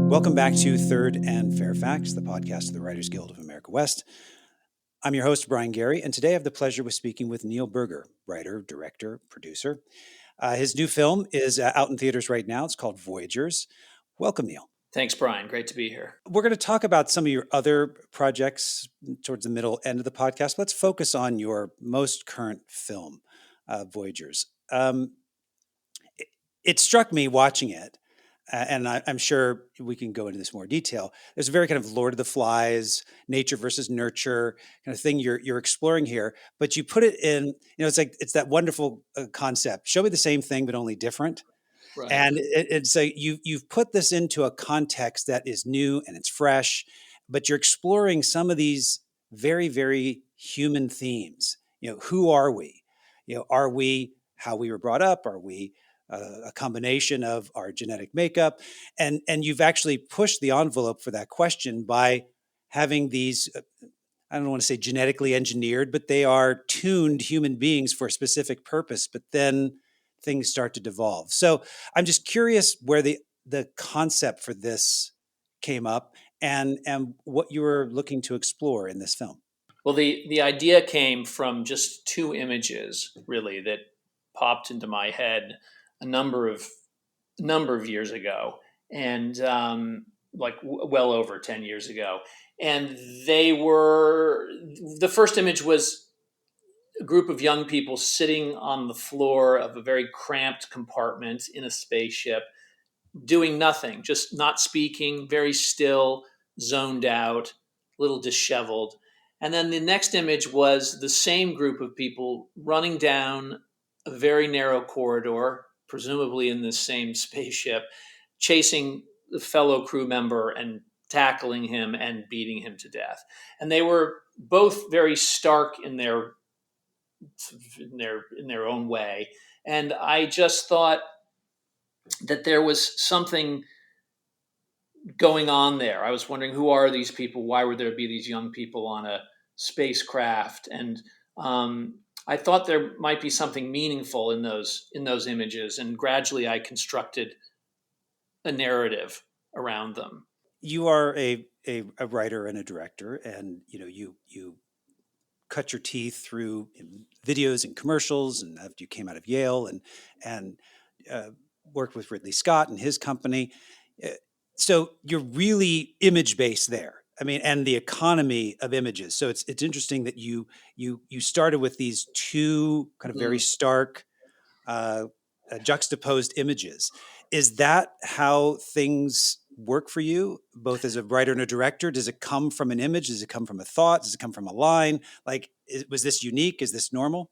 Welcome back to Third and Fairfax, the podcast of the Writers Guild of America West. I'm your host, Brian Gary, and today I have the pleasure of speaking with Neil Berger, writer, director, producer. His new film is out in theaters right now. It's called Voyagers. Welcome, Neil. Thanks, Brian. Great to be here. We're going to talk about some of your other projects towards the middle end of the podcast. Let's focus on your most current film, Voyagers. It struck me watching it, and I'm sure we can go into this more detail. There's a very kind of Lord of the Flies, nature versus nurture kind of thing you're exploring here, but you put it in, it's that wonderful concept. Show me the same thing, but only different. Right. And it's like you've put this into a context that is new and it's fresh, but you're exploring some of these very, very human themes. Who are we? Are we how we were brought up? Are we a combination of our genetic makeup? And you've actually pushed the envelope for that question by having these, I don't want to say genetically engineered, but they are tuned human beings for a specific purpose, but then things start to devolve. So I'm just curious where the concept for this came up and what you were looking to explore in this film. Well, the idea came from just two images, really, that popped into my head a number of years ago, and well over 10 years ago. And the first image was a group of young people sitting on the floor of a very cramped compartment in a spaceship, doing nothing, just not speaking, very still, zoned out, a little disheveled. And then the next image was the same group of people running down a very narrow corridor, presumably in this same spaceship, chasing the fellow crew member and tackling him and beating him to death. And they were both very stark in their own way. And I just thought that there was something going on there. I was wondering, who are these people? Why would there be these young people on a spacecraft? And I thought there might be something meaningful in those images, and gradually I constructed a narrative around them. You are a writer and a director, and you cut your teeth through videos and commercials, and after you came out of Yale and worked with Ridley Scott and his company. So you're really image based there. I mean, and the economy of images. So it's interesting that you started with these two kind of very stark, juxtaposed images. Is that how things work for you, both as a writer and a director? Does it come from an image? Does it come from a thought? Does it come from a line? Was this unique? Is this normal?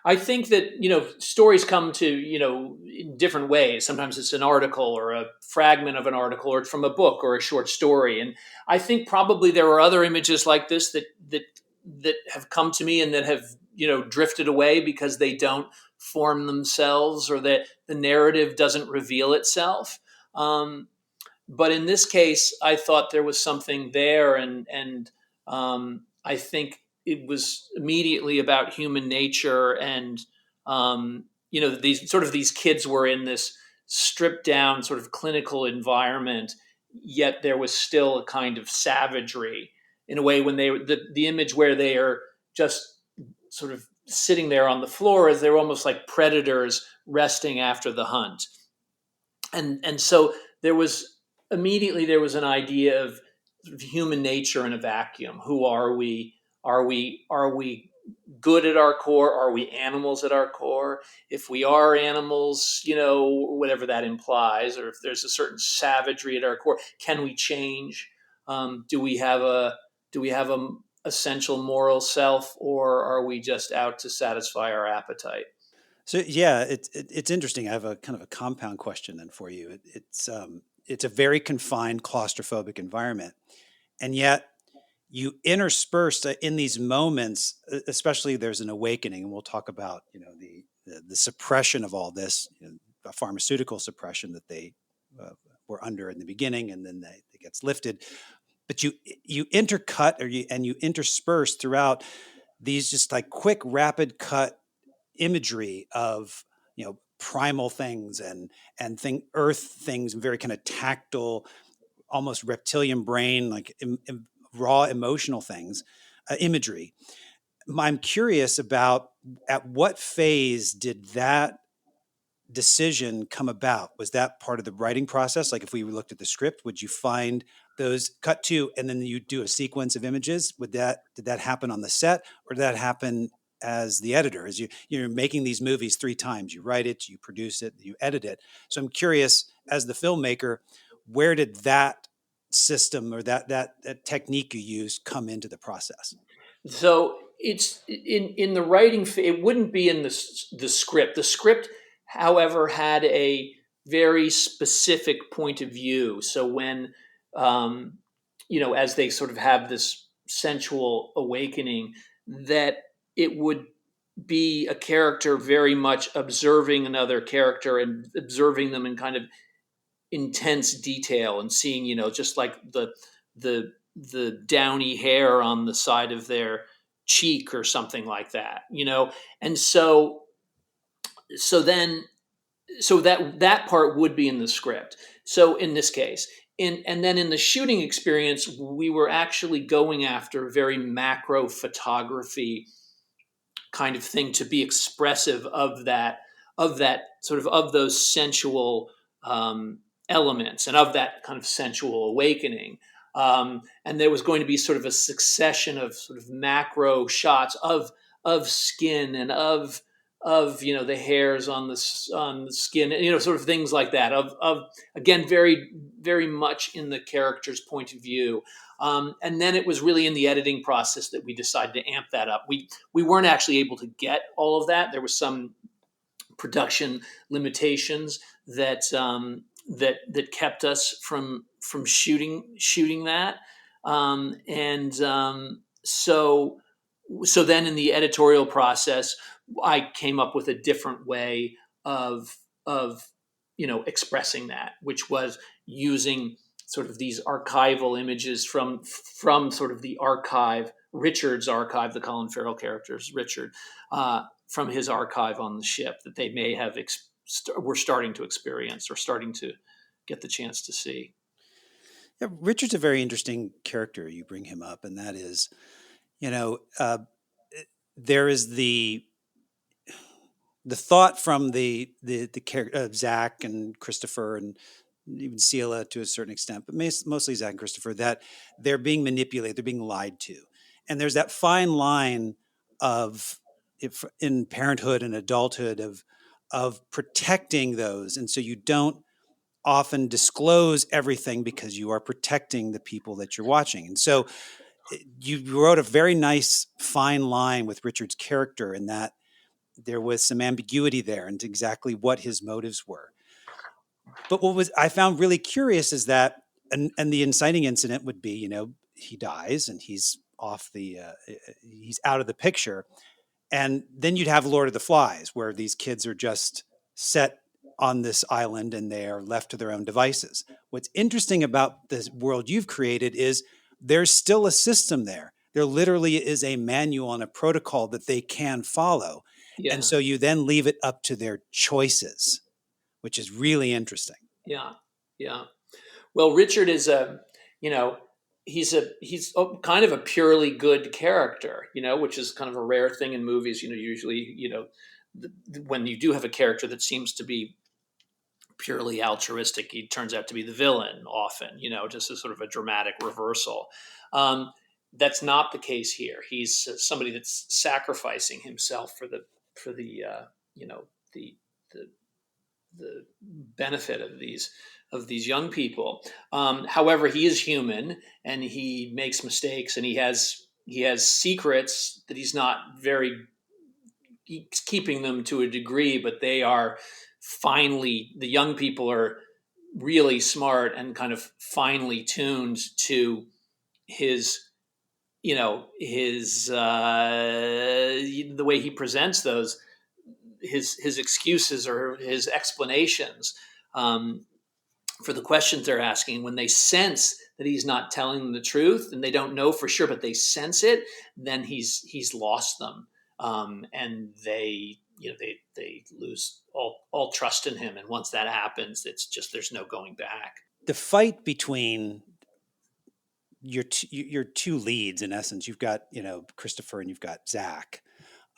I think that, stories come to, in different ways. Sometimes it's an article or a fragment of an article, or it's from a book or a short story. And I think probably there are other images like this that have come to me and that have, drifted away because they don't form themselves, or that the narrative doesn't reveal itself. But in this case, I thought there was something there. And I think it was immediately about human nature, and these kids were in this stripped down sort of clinical environment, yet there was still a kind of savagery in a way when the image where they are just sort of sitting there on the floor as they're almost like predators resting after the hunt, and so there was an idea of human nature in a vacuum. Who are we? Are we good at our core? Are we animals at our core? If we are animals, whatever that implies, or if there's a certain savagery at our core, can we change? Do we have a essential moral self, or are we just out to satisfy our appetite? So yeah, it's interesting. I have a kind of a compound question then for you. It's a very confined, claustrophobic environment, and yet you intersperse in these moments, especially there's an awakening, and we'll talk about the suppression of all this, a pharmaceutical suppression that they were under in the beginning, and then it gets lifted. But you intercut, and you intersperse throughout these just like quick, rapid cut imagery of, primal things and earth things, very kind of tactile, almost reptilian brain, like raw emotional things, imagery. I'm curious about, at what phase did that decision come about? Was that part of the writing process? Like, if we looked at the script, would you find those cut to, and then you do a sequence of images? Did that happen on the set, or did that happen as the editor, as you're making these movies 3 times? You write it, you produce it, you edit it. So I'm curious, as the filmmaker, where did that system, or that technique you use, come into the process? So it's in the writing. It wouldn't be in the script. The script, however, had a very specific point of view. So when as they sort of have this sensual awakening, that it would be a character very much observing another character and observing them in kind of intense detail, and seeing, just like the downy hair on the side of their cheek or something like that, and then that part would be in the script. So in this case, and then in the shooting experience, we were actually going after very macro photography kind of thing to be expressive of that sort of those sensual elements, and of that kind of sensual awakening. And there was going to be sort of a succession of sort of macro shots of skin, and of the hairs on the skin, sort of things like that, of again, very very much in the character's point of view. And then it was really in the editing process that we decided to amp that up. We weren't actually able to get all of that. There was some production limitations that kept us from shooting that. And so then in the editorial process, I came up with a different way of expressing that, which was using sort of these archival images from sort of the archive, Richard's archive, the Colin Farrell character's Richard, from his archive on the ship, that they may have were starting to experience, or starting to get the chance to see. Yeah, Richard's a very interesting character. You bring him up, and that is, you know, uh, there is the thought from the character of Zach and Christopher, and even Sela to a certain extent, but mostly Zach and Christopher, that they're being manipulated, they're being lied to, and there's that fine line of, if in parenthood and adulthood, of protecting those, and so you don't often disclose everything because you are protecting the people that you're watching. And so you wrote a very nice fine line with Richard's character, in that there was some ambiguity there and exactly what his motives were. But what was I found really curious is that, and the inciting incident would be, he dies and he's off he's out of the picture. And then you'd have Lord of the Flies, where these kids are just set on this island and they are left to their own devices. What's interesting about this world you've created is there's still a system there. There literally is a manual and a protocol that they can follow. And Yeah, so you then leave it up to their choices, which is really interesting. yeah, yeah. Well, Richard is you know, he's kind of a purely good character, which is kind of a rare thing in movies. Usually, when you do have a character that seems to be purely altruistic, he turns out to be the villain often, just as sort of a dramatic reversal. That's not the case here. He's somebody that's sacrificing himself for the the the the benefit of these young people. However, he is human, and he makes mistakes, and he has secrets that he's keeping them to a degree, but they are finely, the young people are really smart and kind of finely tuned to his the way he presents his excuses or his explanations. for the questions they're asking. When they sense that he's not telling them the truth, and they don't know for sure, but they sense it, then he's lost them, and they lose all trust in him. And once that happens, it's just there's no going back. The fight between your two leads, in essence, you've got Christopher and you've got Zach,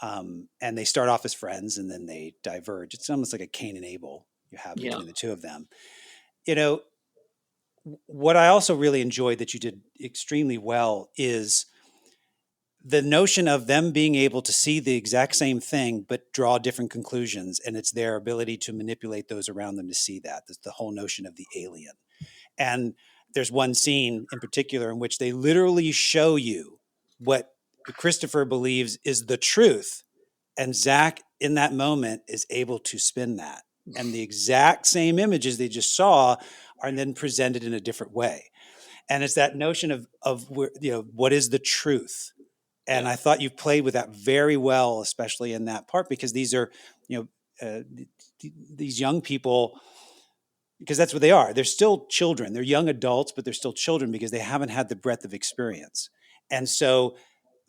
and they start off as friends and then they diverge. It's almost like a Cain and Abel you have Yeah, between the two of them. You know, what I also really enjoyed that you did extremely well is the notion of them being able to see the exact same thing but draw different conclusions, and it's their ability to manipulate those around them to see that. That's the whole notion of the alien. And there's one scene in particular in which they literally show you what Christopher believes is the truth, and Zach in that moment is able to spin that, and the exact same images they just saw are then presented in a different way. And it's that notion of what is the truth. And yeah, I thought you played with that very well, especially in that part, because these are, these young people, because that's what they are. They're still children. They're young adults, but they're still children because they haven't had the breadth of experience. And so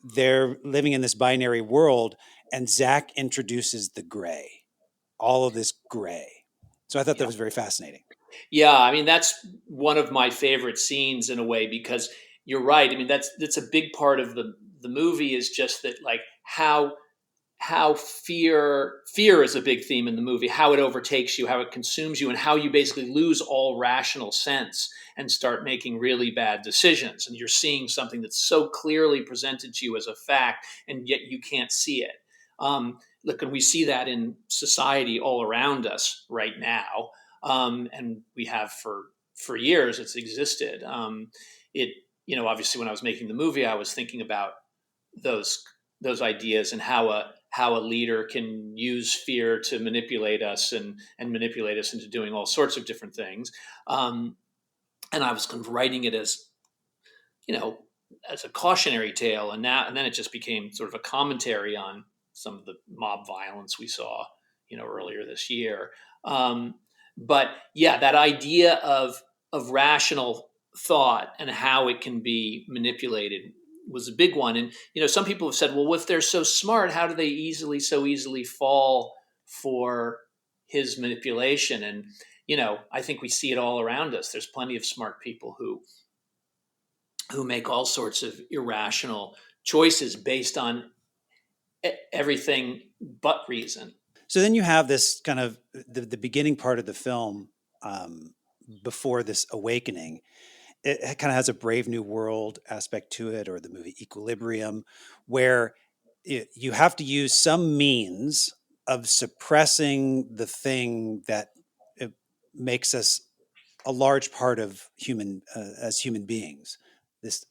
they're living in this binary world, and Zach introduces the gray, all of this gray. So I thought that yeah. was very fascinating. Yeah, I mean that's one of my favorite scenes in a way, because you're right. I mean that's a big part of the movie, is just that, like, how fear is a big theme in the movie, how it overtakes you, how it consumes you, and how you basically lose all rational sense and start making really bad decisions. And you're seeing something that's so clearly presented to you as a fact, and yet you can't see it. Look, and we see that in society all around us right now, and we have for years. It's existed. It Obviously, when I was making the movie, I was thinking about those those ideas, and how a leader can use fear to manipulate us, and manipulate us into doing all sorts of different things. Um, and I was kind of writing it as, you know as a cautionary tale, and then it just became sort of a commentary on some of the mob violence we saw, earlier this year. Um, but yeah, that idea of rational thought and how it can be manipulated was a big one. And some people have said, well, if they're so smart, how do they so easily fall for his manipulation? And I think we see it all around us. There's plenty of smart people who make all sorts of irrational choices based on everything but reason. So then you have this kind of the beginning part of the film, before this awakening. It kind of has a Brave New World aspect to it, or the movie Equilibrium, where you have to use some means of suppressing the thing that makes us a large part of as human beings.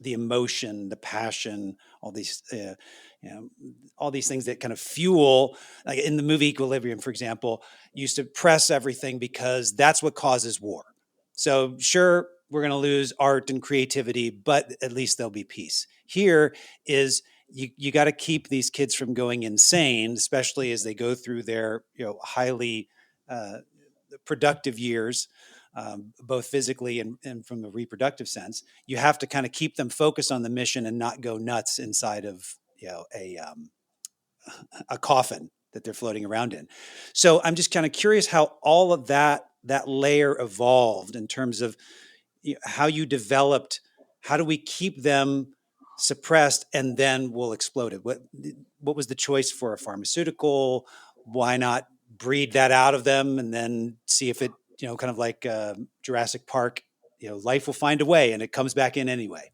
The emotion, the passion, all these you know, all these things that kind of fuel. Like in the movie Equilibrium, for example, you suppress everything because that's what causes war. So sure, we're going to lose art and creativity, but at least there'll be peace. Here is you got to keep these kids from going insane, especially as they go through their highly uh, productive years, both physically and from the reproductive sense. You have to kind of keep them focused on the mission and not go nuts inside of a coffin that they're floating around in. So I'm just kind of curious how all of that layer evolved in terms of how you developed. How do we keep them suppressed and then we'll explode it? What was the choice for a pharmaceutical? Why not breed that out of them and then see if it, kind of like Jurassic Park, life will find a way and it comes back in anyway.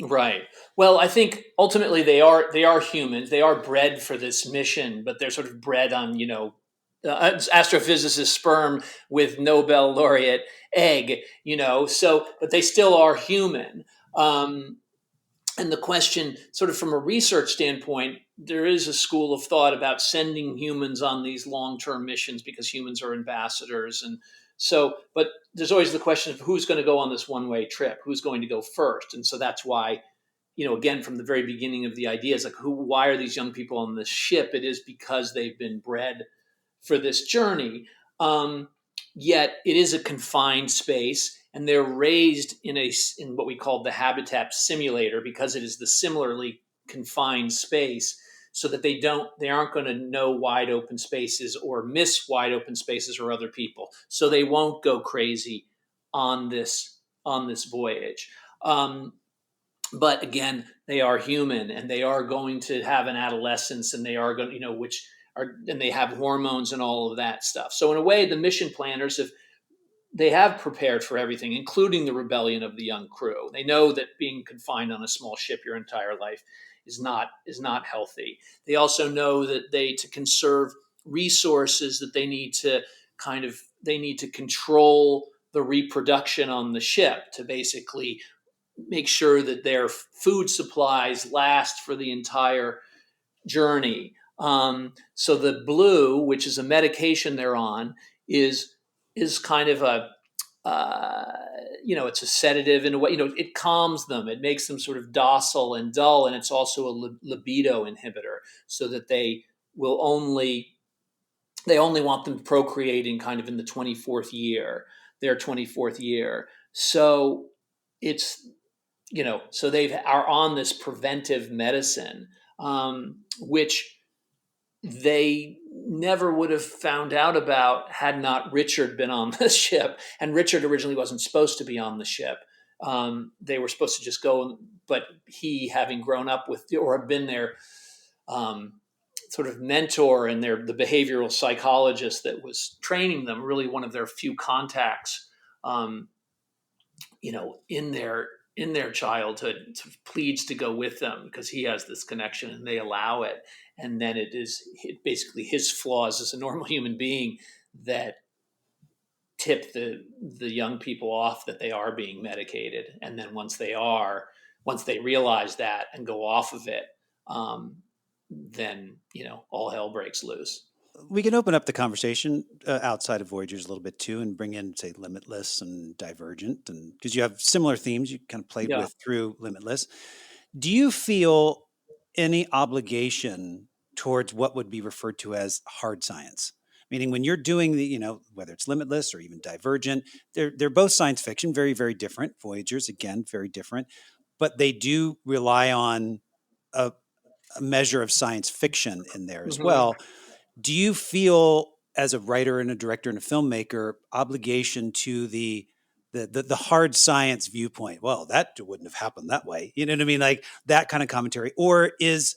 Right. Well, I think ultimately they are humans. They are bred for this mission, but they're sort of bred on astrophysicist sperm with Nobel laureate egg. So, but they still are human. Um, and the question, sort of from a research standpoint, there is a school of thought about sending humans on these long-term missions because humans are ambassadors. And so, but there's always the question of who's going to go on this one-way trip, who's going to go first. And so that's why, again, from the very beginning of the idea, it's like, why are these young people on this ship? It is because they've been bred for this journey. yet it is a confined space, and they're raised in what we call the habitat simulator, because it is the similarly confined space, so that they aren't going to know wide open spaces or miss wide open spaces or other people, so they won't go crazy on this voyage. But again, they are human, and they are going to have an adolescence, and they are going, and they have hormones and all of that stuff. So in a way, the mission planners have prepared for everything, including the rebellion of the young crew. They know that being confined on a small ship your entire life is not healthy. They also know that to conserve resources, that they need to control the reproduction on the ship, to basically make sure that their food supplies last for the entire journey. So the blue, which is a medication they're on, is kind of it's a sedative in a way. It calms them. It makes them sort of docile and dull, and it's also a libido inhibitor, so that will only they only want them procreating kind of in the 24th year, their 24th year. So it's so they are on this preventive medicine, which they never would have found out about had not Richard been on the ship. And Richard originally wasn't supposed to be on the ship. They were supposed to just go, but he, having grown up with or been their sort of mentor and the behavioral psychologist that was training them, really one of their few contacts, um, in their childhood, sort of pleads to go with them because he has this connection, and they allow it. And then basically his flaws as a normal human being that tip the young people off that they are being medicated. And then once they realize that and go off of it, then all hell breaks loose. We can open up the conversation outside of Voyagers a little bit too, and bring in, say, Limitless and Divergent, and because you have similar themes you kind of played Yeah. with through Limitless. Do you feel any obligation towards what would be referred to as hard science? Meaning, when you're doing whether it's Limitless or even Divergent, they're both science fiction, very, very different. Voyagers, again, very different, but they do rely on a, a measure of science fiction in there as Mm-hmm. well. Do you feel, as a writer and a director and a filmmaker, obligation to the hard science viewpoint? Well, that wouldn't have happened that way. You know what I mean? Like that kind of commentary. Or is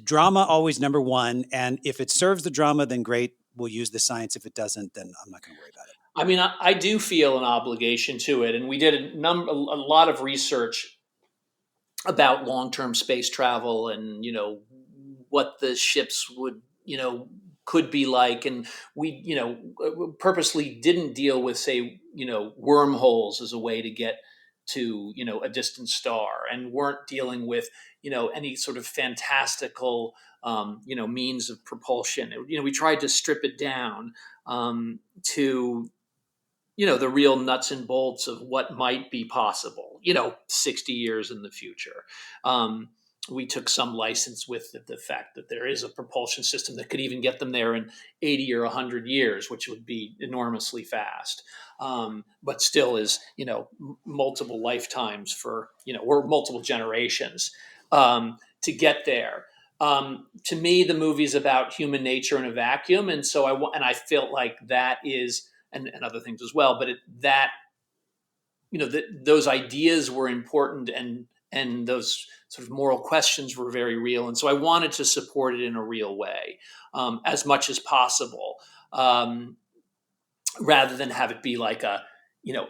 drama always number one? And if it serves the drama, then great, we'll use the science. If it doesn't, then I'm not going to worry about it. I mean, I do feel an obligation to it, and we did a lot of research about long-term space travel, and what the ships would could be like. And we purposely didn't deal with, say, wormholes as a way to get to a distant star, and weren't dealing with any sort of fantastical means of propulsion. We tried to strip it down to the real nuts and bolts of what might be possible 60 years in the future. We took some license with the fact that there is a propulsion system that could even get them there in 80 or 100 years, which would be enormously fast, but still is multiple lifetimes or multiple generations to get there. To me, the movie's about human nature in a vacuum, and so I felt like that is, and other things as well. But those ideas were important, and those sort of moral questions were very real. And so I wanted to support it in a real way, as much as possible, rather than have it be like a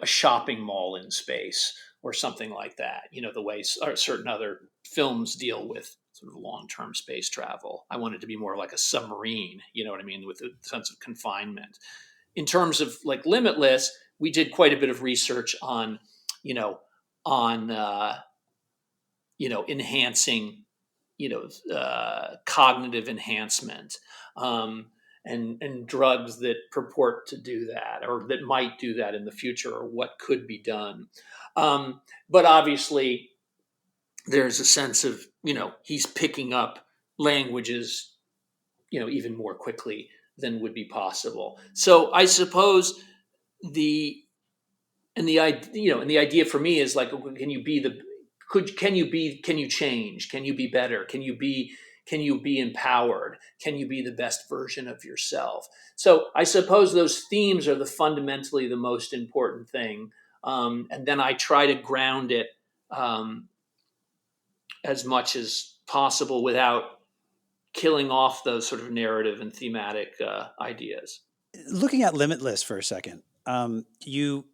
shopping mall in space or something like that. The way certain other films deal with sort of long-term space travel. I wanted it to be more like a submarine. You know what I mean, with a sense of confinement. In terms of like Limitless, we did quite a bit of research on, you know, on enhancing, cognitive enhancement, and drugs that purport to do that, or that might do that in the future, or what could be done. But obviously, there's a sense of he's picking up languages, even more quickly than would be possible. So I suppose the the idea, and the idea for me is like, can you be the can you change, can you be better, can you be empowered, can you be the best version of yourself? So I suppose those themes are the fundamentally the most important thing, and then I try to ground it um, as much as possible without killing off those sort of narrative and thematic ideas. Looking at Limitless for a second, uh, you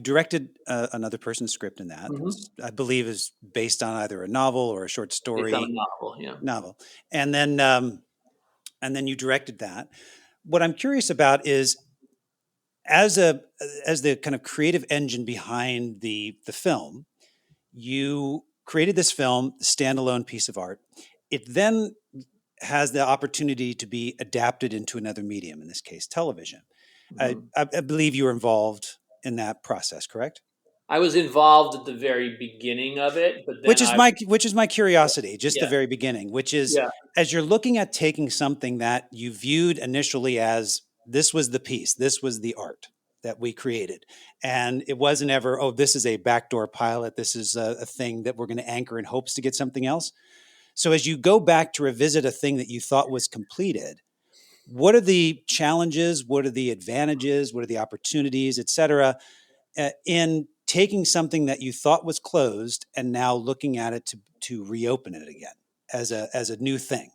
directed another person's script in that. Mm-hmm. I believe is based on either a novel or a short Based on a story novel, yeah. novel, and then you directed that. What I'm curious about is as a as the kind of creative engine behind the film, you created this film, standalone piece of art. It then has the opportunity to be adapted into another medium, in this case, television. Mm-hmm. I believe you were involved in that process, correct? I was involved at the very beginning of it, but then Which is I, my curiosity, just the yeah, very beginning, which is yeah, as you're looking at taking something that you viewed initially as this was the piece, this was the art that we created. And it wasn't ever, oh, this is a backdoor pilot, this is a thing that we're going to anchor in hopes to get something else. So as you go back to revisit a thing that you thought was completed, what are the challenges? What are the advantages? What are the opportunities, et cetera, in taking something that you thought was closed and now looking at it to reopen it again as a new thing?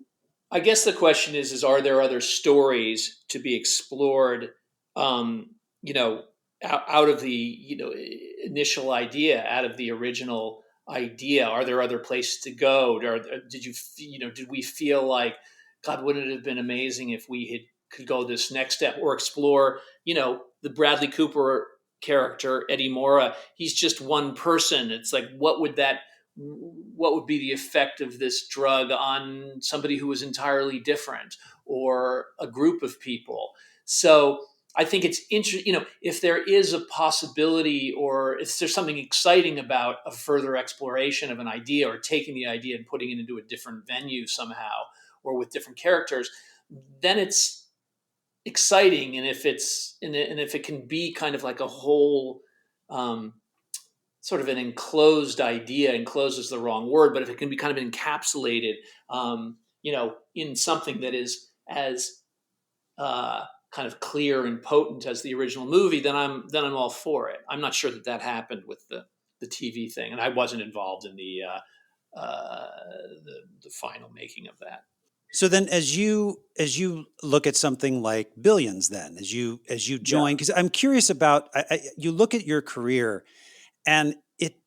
I guess the question is are there other stories to be explored? Um, you know, out of the initial idea, out of the original idea, are there other places to go? Or did did we feel like, God, wouldn't it have been amazing if we had could go this next step or explore? The Bradley Cooper character, Eddie Mora. He's just one person. It's like, what would be the effect of this drug on somebody who was entirely different or a group of people? So I think it's interesting, if there is a possibility or if there's something exciting about a further exploration of an idea or taking the idea and putting it into a different venue somehow or with different characters, then it's exciting. And if it can be kind of like a whole, um, sort of an enclosed idea. Enclosed is the wrong word, but if it can be kind of encapsulated, in something that is as kind of clear and potent as the original movie, then I'm all for it. I'm not sure that happened with the TV thing, and I wasn't involved in the final making of that. So then as you look at something like Billions, then as you Yeah. join, because I'm curious about you look at your career and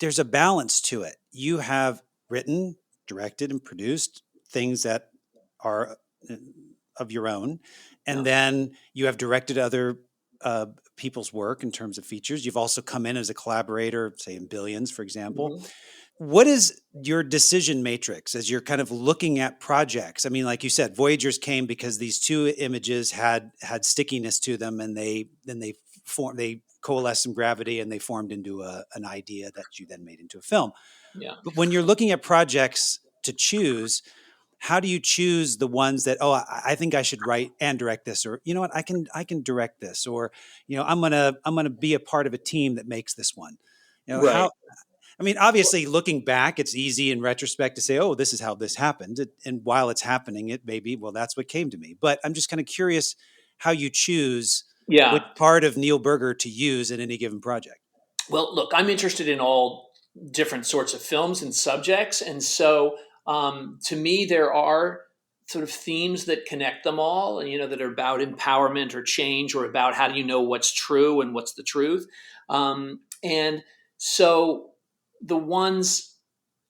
there's a balance to it. You have written, directed, and produced things that are uh, of your own, Yeah. and then you have directed other uh, people's work in terms of features. You've also come in as a collaborator, say in Billions, for example. Hmm. What is your decision matrix as you're kind of looking at projects? I mean, like you said, Voyagers came because these two images had stickiness to them, and they coalesced in gravity and they formed into an idea that you then made into a film. Yeah. But when you're looking at projects to choose, how do you choose the ones that, oh, I think I should write and direct this, or you know what, I can direct this, or I'm gonna be a part of a team that makes this one. Right. How, I mean, obviously, looking back, it's easy in retrospect to say, "Oh, this is how this happened," and while it's happening, it may be, well, that's what came to me. But I'm just kind of curious how you choose which Yeah. part of Neil Berger to use in any given project. Well, look, I'm interested in all different sorts of films and subjects. And so, to me, there are sort of themes that connect them all, and, that are about empowerment or change or about how do you know what's true and what's the truth. And so the ones,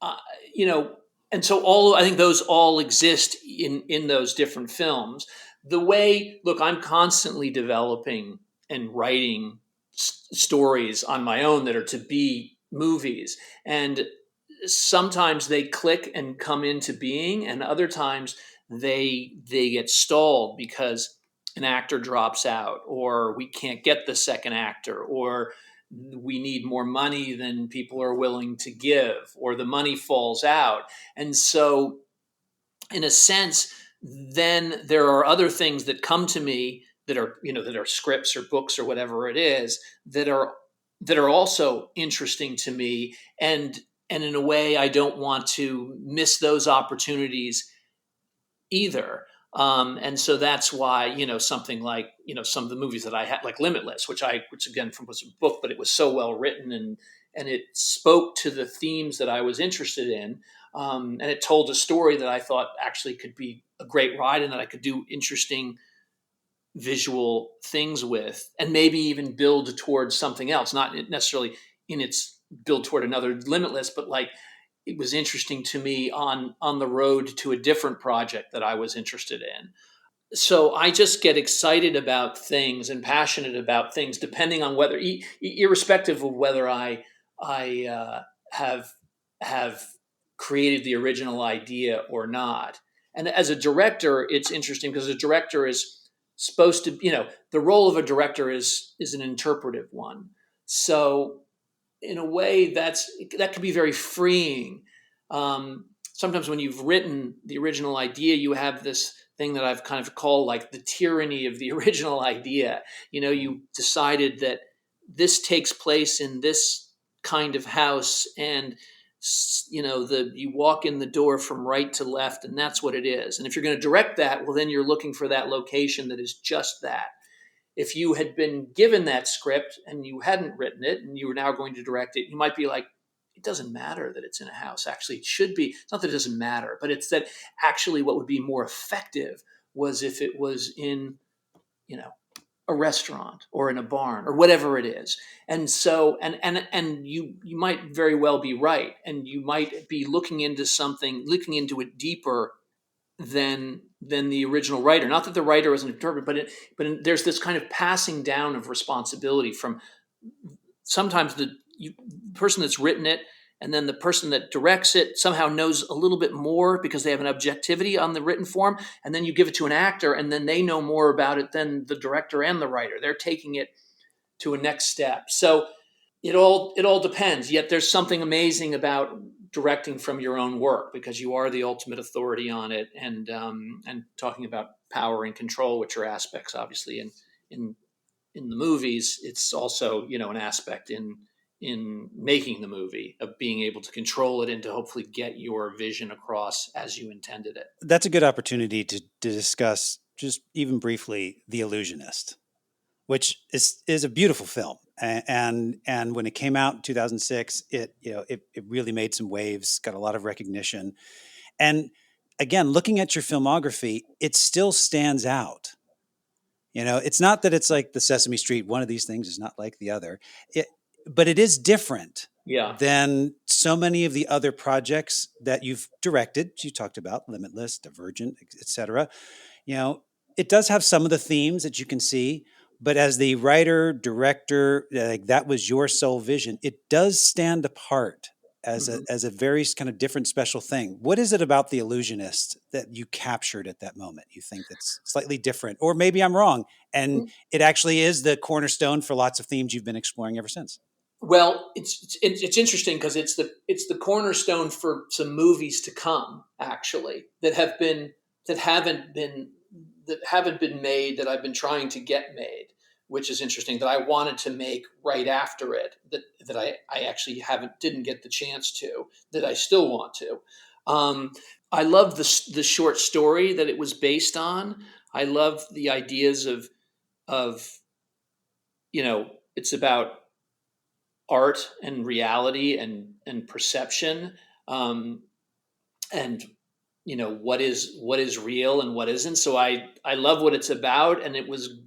uh, you know, and so I think those all exist in those different films. The way, look, I'm constantly developing and writing stories on my own that are to be movies, and sometimes they click and come into being, and other times they get stalled because an actor drops out, or we can't get the second actor, or we need more money than people are willing to give, or the money falls out. And so, in a sense, then there are other things that come to me that are, that are scripts or books or whatever it is, that are also interesting to me, and in a way I don't want to miss those opportunities either. And so that's why, something like, some of the movies that I had, like Limitless, which again was a book, but it was so well written, and it spoke to the themes that I was interested in. And it told a story that I thought actually could be a great ride, and that I could do interesting visual things with, and maybe even build towards something else, not necessarily in its build toward another Limitless, but like, it was interesting to me on the road to a different project that I was interested in. So I just get excited about things and passionate about things, depending on whether, irrespective of whether I have created the original idea or not. And as a director, it's interesting because a director is supposed to, the role of a director is an interpretive one. So in a way, that can be very freeing. Sometimes when you've written the original idea, you have this thing that I've kind of called like the tyranny of the original idea. You decided that this takes place in this kind of house, and you walk in the door from right to left, and that's what it is. And if you're going to direct that, well, then you're looking for that location that is just that. If you had been given that script and you hadn't written it and you were now going to direct it, you might be like, it doesn't matter that it's in a house. Actually, it should be. It's not that it doesn't matter, but it's that actually what would be more effective was if it was in, you know, a restaurant or in a barn or whatever it is. And so, and you might very well be right. And you might be looking looking into it deeper than the original writer. Not that the writer isn't interpreted, there's this kind of passing down of responsibility from sometimes the person that's written it, and then the person that directs it somehow knows a little bit more because they have an objectivity on the written form, and then you give it to an actor, and then they know more about it than the director and the writer. They're taking it to a next step. So it all depends. Yet there's something amazing about directing from your own work because you are the ultimate authority on it, and talking about power and control, which are aspects obviously in in the movies. It's also an aspect in making the movie of being able to control it and to hopefully get your vision across as you intended it. That's a good opportunity to discuss just even briefly The Illusionist, which is a beautiful film. And when it came out in 2006, it really made some waves, got a lot of recognition. And again, looking at your filmography, it still stands out. It's not that it's like the Sesame Street, one of these things is not like the other. But it is different Yeah. than so many of the other projects that you've directed. You talked about Limitless, Divergent, etc. It does have some of the themes that you can see, but as the writer, director, like that was your sole vision. It does stand apart as Mhm. a very kind of different special thing. What is it about The Illusionist that you captured at that moment? You think that's slightly different, or maybe I'm wrong, and it actually is the cornerstone for lots of themes you've been exploring ever since. Well, it's interesting because it's the cornerstone for some movies to come, actually, that haven't been that haven't been made, that I've been trying to get made, which is interesting, that I wanted to make right after it, that I actually haven't didn't get the chance to, that I still want to. Um, I love the short story that it was based on. I love the ideas of it's about art and reality and perception, um, and what is real and what isn't. So I love what it's about, and it was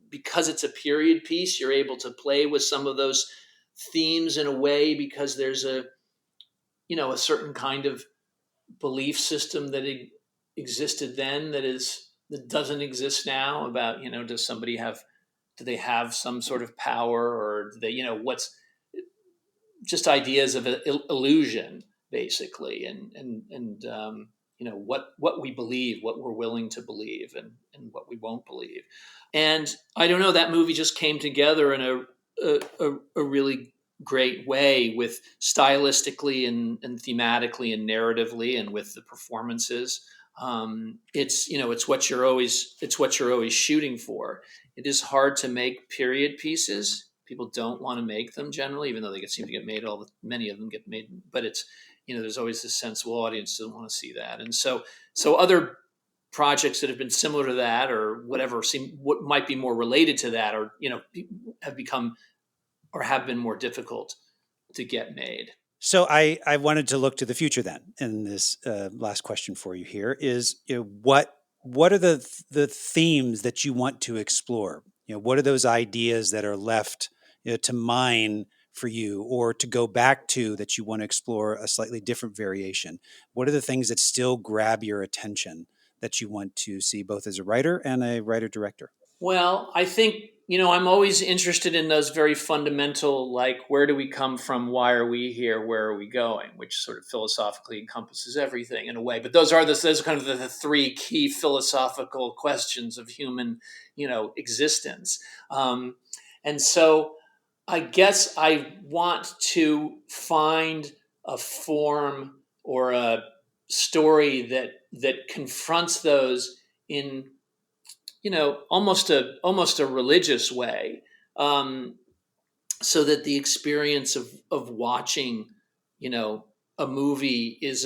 because it's a period piece. You're able to play with some of those themes in a way because there's a certain kind of belief system that existed then that doesn't exist now. About do they have some sort of power, or do they what's just ideas of illusion, basically, and what we believe, what we're willing to believe, and what we won't believe. And I don't know, that movie just came together in a really great way, with stylistically and thematically and narratively, and with the performances. It's what you're always shooting for. It is hard to make period pieces. People don't want to make them generally, even though they seem to get made. Many of them get made, but there's always this sense, well, audience doesn't want to see that, and so other projects that have been similar to that, or whatever, what might be more related to that, or have become or have been more difficult to get made. So I wanted to look to the future then. And this last question for you here is, what are the themes that you want to explore? What are those ideas that are left to mine for you, or to go back to, that you want to explore a slightly different variation? What are the things that still grab your attention that you want to see, both as a writer and a writer-director? Well, I think, I'm always interested in those very fundamental, like, where do we come from? Why are we here? Where are we going? Which sort of philosophically encompasses everything in a way. But those are kind of the three key philosophical questions of human, existence. And so I guess I want to find a form or a story that confronts those in almost a religious way, so that the experience of watching, a movie is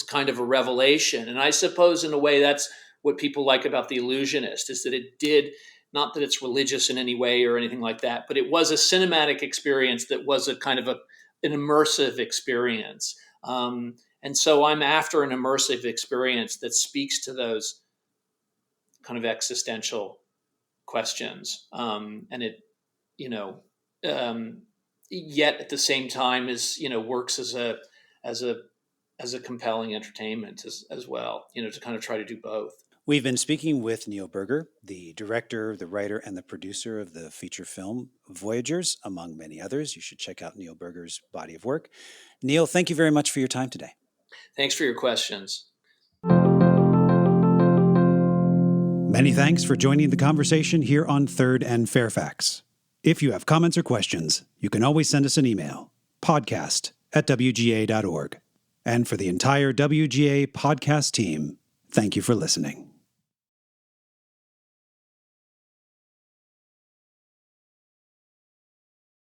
kind of a revelation. And I suppose in a way that's what people like about The Illusionist, is that it did, not that it's religious in any way or anything like that, but it was a cinematic experience that was a kind of an immersive experience. And so I'm after an immersive experience that speaks to those kind of existential questions, and it, yet at the same time works as a compelling entertainment as well. To kind of try to do both. We've been speaking with Neil Berger, the director, the writer, and the producer of the feature film Voyagers, among many others. You should check out Neil Berger's body of work. Neil, thank you very much for your time today. Thanks for your questions. Many thanks for joining the conversation here on Third and Fairfax. If you have comments or questions, you can always send us an email, podcast@wga.org. And for the entire WGA podcast team, thank you for listening.